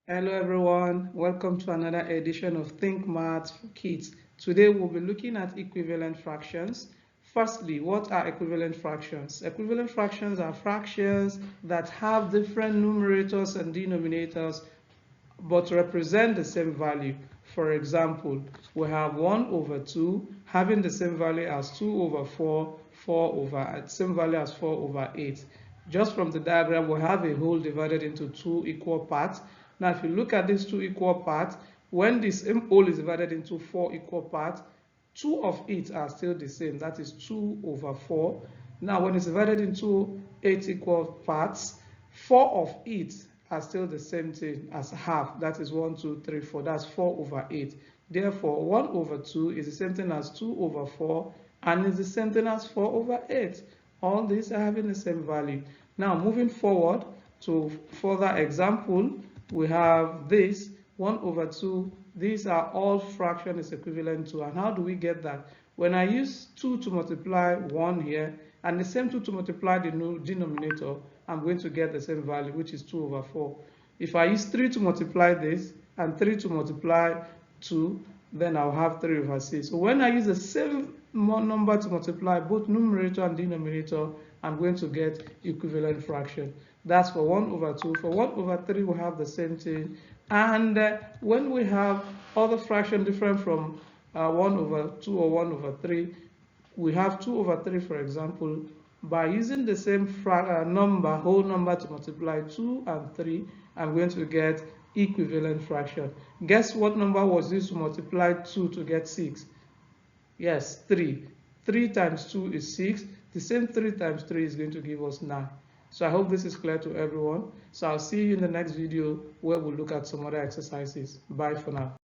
Hello everyone, welcome to another edition of Think Maths for Kids. Today we'll be looking at equivalent fractions. Firstly, what are equivalent fractions? Equivalent fractions are fractions that have different numerators and denominators but represent the same value. For example, we have 1 over 2 having the same value as 2 over 4, 4 over same value as 4 over 8. Just from the diagram, we have a whole divided into two equal parts. Now, if you look at these two equal parts, when this whole is divided into four equal parts, two of it are still the same. That is 2 over 4. Now, when it's divided into 8 equal parts, 4 of it are still the same thing as half. That is 1, 2, 3, 4. That's 4 over 8. Therefore, 1 over 2 is the same thing as 2 over 4 and is the same thing as 4 over 8. All these are having the same value. Now, moving forward to further example, we have this 1 over 2. These are all fraction is equivalent to. And how do we get that? When I use 2 to multiply 1 here and the same 2 to multiply the denominator, I'm going to get the same value, which is 2 over 4. If I use 3 to multiply this and 3 to multiply 2, then I'll have 3 over 6. So when I use the same number to multiply both numerator and denominator, I'm going to get equivalent fraction. That's for 1 over 2. For 1 over 3, we have the same thing. And when we have other fraction different from 1 over 2 or 1 over 3, we have 2 over 3, for example. By using the same whole number to multiply 2 and 3, I'm going to get equivalent fraction. Guess what number was used to multiply 2 to get 6? Yes, 3. 3 times 2 is 6. The same 3 times 3 is going to give us 9. So I hope this is clear to everyone. So I'll see you in the next video where we'll look at some other exercises. Bye for now.